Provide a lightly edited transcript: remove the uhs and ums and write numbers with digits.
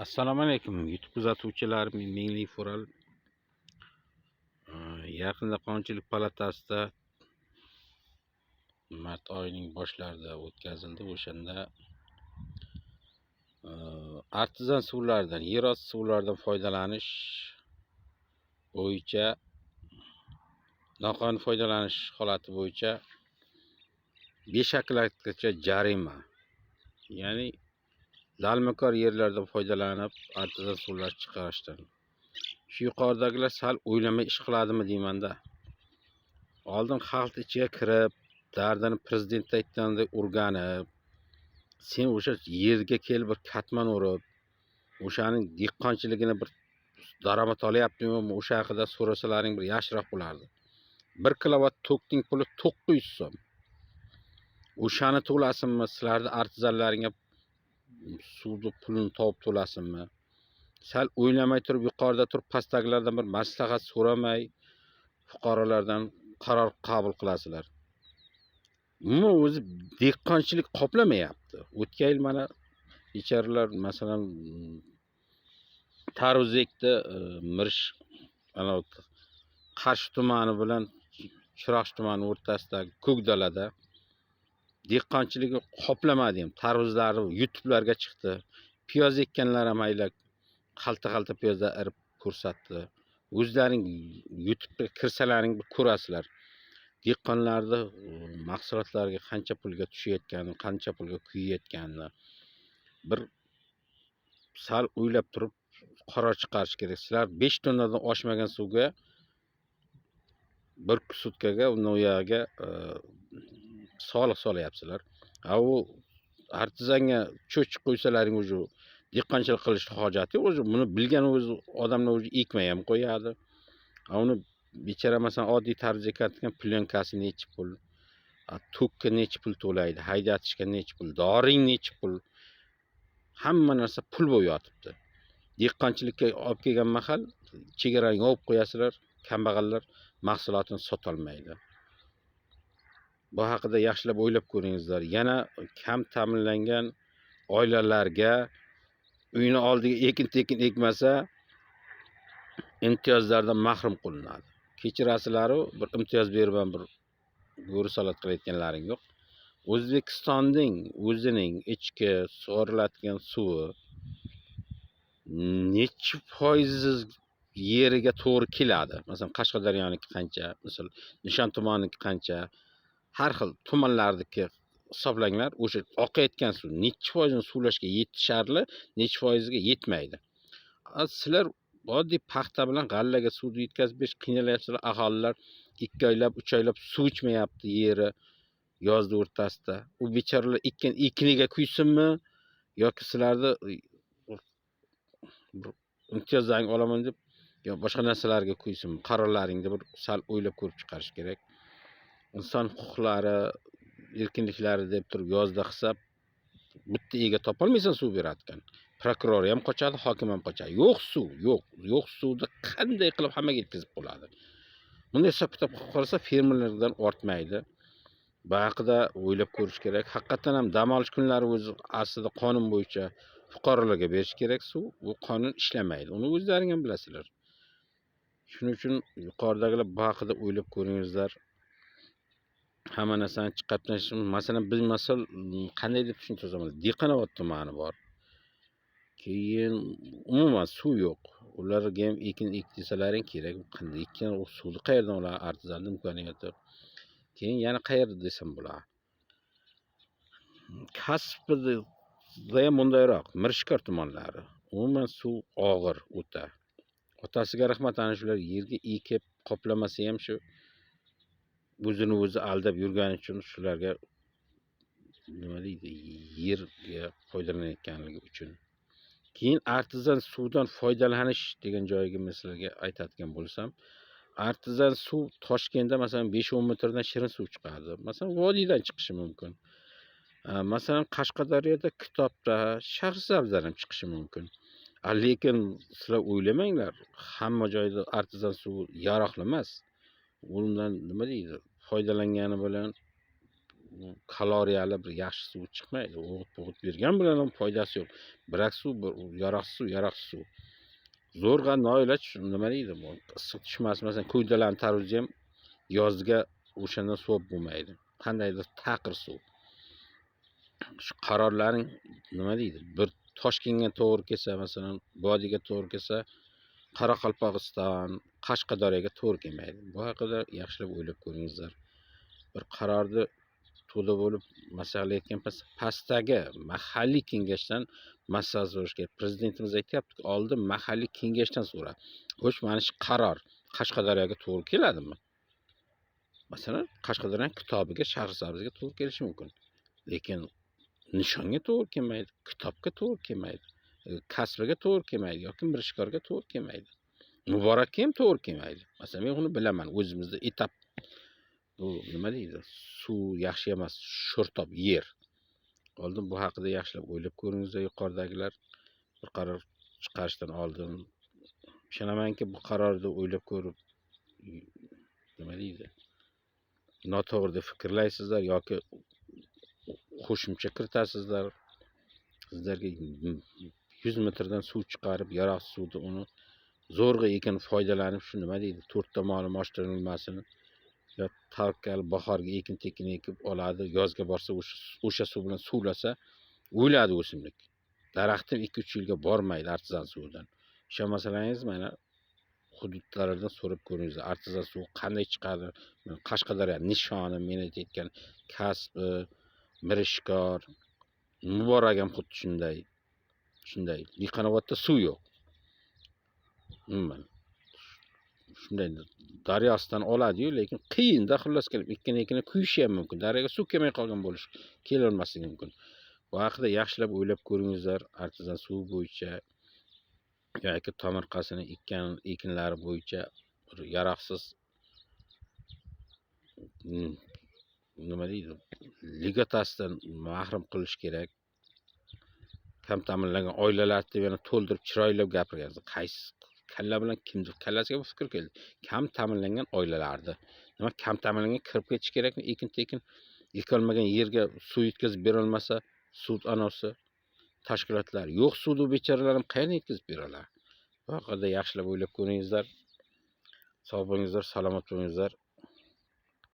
Assalomu alaykum YouTube kuzatuvchilar, men Mingli Fural. Yaqinda Qonunchilik palatasida mart oyining boshlarida o'tkazildi. O'shanda artizan suvlardan, yerosti suvlaridan foydalanish bo'yicha, noqonuniy foydalanish holati bo'yicha 5 aklatgacha jarima, ya'ni dalmakor yerlardan foydalanib artizan suvlar chiqarishdan. Shu yuqoridagilar sal o'ylamay ish qiladimi deymanda. Oldin xalq ichiga kirib, dardini prezident aytgandek o'rganib, sen o'sha yerga kelib bir katman urib, o'shaning dehqonchiligini bir daromad olyaptimi, o'sha haqida so'rasalaring bir yaxshiroq bo'lardi. 1 kilovat tokning puli 900 so'm. O'shani to'lasinmi, sizlarni artizanlaringga suvni pulini topib to'lasinmi? Sal o'ylamay turib, yuqorida turib pastdagilardan bir maslahat so'ramay, fuqarolardan qaror qabul qilasizlar. Umuman o'zi dehqonchilik qoplamayapti. O'tgan yil mana becharalar masalan Tarvuzekda Mirish ana Qarshi tumani bilan Chiroqchi tumani o'rtasidagi Ko'kdalada dehqonchiligi qoplamadim. Tarvuzlari YouTube'larga chiqdi. Piyoz ekkanlar ham ayla qalta piyozlar irib ko'rsatdi. O'zlaring YouTube'ga kirsalaring bir ko'rasizlar. Dehqonlarni mahsulotlarga qancha pulga tushayotganini, qancha pulga kuyayotganini bir sal o'ylab turib qaror chiqarish kerak. Sizlar 5 tonnadan oshmagan suvga 1 sutkaga unoyaga soliq solyapsizlar. U artizanga cho'chib qo'ysalaring o'zi dehqonchilik qilish hojati o'zi buni bilgan o'zi odamlar o'zi ekmay ham qo'yadi. Uni bechara masalan oddiy tarzda ekadigan plyonkasi necha pul, tokka necha pul to'laydi, haydatishga necha pul, doring necha pul, hamma narsa pul bo'lib yotibdi. Dehqonchilikka olib kelgan mahal chegarani yopib qo'yasizlar, kambag'allar mahsulotini sota olmaydi. Bu haqida yaxshilab o'ylab ko'ringizlar. Yana kam ta'minlangan oilalarga uyini oldiga ekin-tekin ekmasa imtiyozlardan mahrum qilinadi. Kechirasizlar, bir imtiyoz berib ham bir go'ri salat qilayotganlaring yo'q. O'zbekistonning o'zining ichki sug'oriladigan suvi necha foizi yeriga to'g'ri keladi? Masalan, Qashqadaryoniki qancha, masalan, Nishon tumaniki qancha, har xil tumanlardagi hisoblanglar. O'sha oqayotgan suv necha foizini suvlashga yetisharli, necha foiziga yetmaydi. Sizlar oddiy paxta bilan g'allaga suvni yetkazib berish qiynalyapsizlar. Aholilar 2 oylab, 3 oylab suv ichmayapti yeri yozda o'rtasida. U bechoralar ekkan ekiniga kuysinmi yoki sizlarni imtiyozlaring olaman deb yo boshqa narsalarga kuysinmi? Qarorlaringni bir sal o'ylab ko'rib chiqarish kerak. Inson huquqlari, erkinliklari deb turib yozda hisob bitta ega topolmaysan suv beradigan. Prokuror ham qochadi, hokim ham qochadi. Yo'q suv, yo'q suvni qanday qilib hammaga yetkazib bo'ladi. Bunday hisob-kitob qilib qolsa fermerlardan ortmaydi. Bu haqida o'ylab ko'rish kerak. Haqiqatan ham dam olish kunlari o'zi aslida qonun bo'yicha fuqarolarga berish kerak suv. Bu qonun ishlamaydi. Uni o'zlaring ham bilasizlar. Shuning uchun yuqoridagilar bu haqida o'ylab ko'ringizlar. Hamma narsani chiqarib tashlash. Masalan, biz masal qanday deb tushuntiramiz? Dehqonobod tumani bor. Keyin umuman suv yo'q. Ularga ham ekin ektisalaring kerak. Qanday ekan u suvni qayerdan oladi? Artizan imkoniyati. Keyin yana qayerda desam bo'ladi. Kasbida ham bundayroq, Mirishkor tumanlari. Umuman suv og'ir o'ta. Otasiga rahmat, ana shular yerga ekib qoplamasa ham shu o'zini o'zi aldab yurgani uchun shularga nima deydi, yerga foydalanayotganligi uchun. Keyin artizan suvdan foydalanish degan joyiga sizlarga aytadigan bo'lsam, artizan suv Toshkentda masalan 5-10 metrdan shirin suv chiqadi. Masalan, vodiydan chiqishi mumkin. Masalan, Qashqadaryoda Kitobda, Shahrisabzdan ham chiqishi mumkin. Lekin sizlar o'ylamanglar, hamma joyda artizan suv yaroqli emas. Undan nima deydi, foydalangani bilan kaloriyali bir yaxshi suv chiqmaydi. O'g'it bergan bilan ham foydasi yo'q. Birak suv, yaroqsiz suv. Zo'rg'a noiloj nima deydi bu? Issiq tushmas, masalan, ko'ydalarni tarvuzi ham yozga o'shandan suvab bo'lmaydi. Qandaydir taqir suv. Shu qarorlaring nima deydi? Bir Toshkentga to'g'ri kelsa, masalan, Vodiyga to'g'ri kelsa, Qoraqalpog'iston, Qashqadaryoga to'g'ri kelmaydi. Bu haqida yaxshilab o'ylab ko'ringizlar. Bir qarorni to'da bo'lib maslahatlayotgan pastdagi mahalliy kengashdan maslahat so'rash kerak. Prezidentimiz aytyapti, oldin mahalliy kengashdan so'ra. Xo'sh, mana shu qaror Qashqadaryoga to'g'ri keladimi? Masalan, Qashqadaryoning kitobiga, Shahrisabzga to'g'ri kelishi mumkin. Lekin nishonga to'g'ri kelmaydi, kitobga to'g'ri kelmaydi, kasbiga to'g'ri kelmaydi yoki mirishkorga to'g'ri kelmaydi. Muborakka ham to'g'ri kelmaydi. Masalan, men uni bilaman. O'zimizda etap bu nima deydi? Suv yaxshi emas, sho'rtob yer. Oldin bu haqida yaxshilab o'ylab ko'ringizlar, yuqoridagilar. Bir qaror chiqarishdan oldin ishonamanki, bu qarorni o'ylab ko'rib nima deydi? Noto'g'ri deb fikrlaysizlar yoki qo'shimcha kiritasizlar. Sizlarga 100 metrdan suv chiqarib, yaroqsiz suvni uni zo'rg'a ekin foydalanib, shu nima deydi? 4 tomoni moshtirilmasini yo tavakkal bahorga ekin tekin ekib oladi, yozga borsa o'sha suv bilan suvlasa o'ladi o'simlik. Daraxtim 2-3 yilga bormaydi artizan suvdan. Ishonmasangiz mana hududlardan so'rab ko'ringizlar. Artizan suv qanday chiqadi? Qashqadaryo nishoni, men aytgan kasbi, mirishkor, Muborak ham xuddi shunday. Dehqonobodda suv yo'q. Umuman. Shunday daryosidan oladi-yu, lekin qiyinda xullas kelib ekkan kuyishi ham mumkin. Daryoga suv kelmay qolgan bo'lishi, kelolmasligi mumkin. Bu haqida yaxshilab o'ylab ko'ringizlar. Artizan suv bo'yicha yoki tomorqasini ekkan ekinlari bo'yicha yaroqsiz nima deydi? Ligotasidan mahrum qilish kerak. Kam ta'minlangan oilalarni deb yana to'ldirib chiroylab gapirgansiz. Qaysi kalla bilan kimdir kallasiga bu fikr keldi? Kam ta'minlangan oilalarni. Nima kam ta'minlangan kirib ketish kerakmi? Ekin-tekin ekolmagan yerga suv yetkazib bera olmasa, sud anosi tashkilotlar yo'q suvni bechoralar ham qayerdan yetkazib beradilar? Bu haqida yaxshilab o'ylab ko'ringizlar. Sog' bo'lingizlar, salomat bo'lingizlar.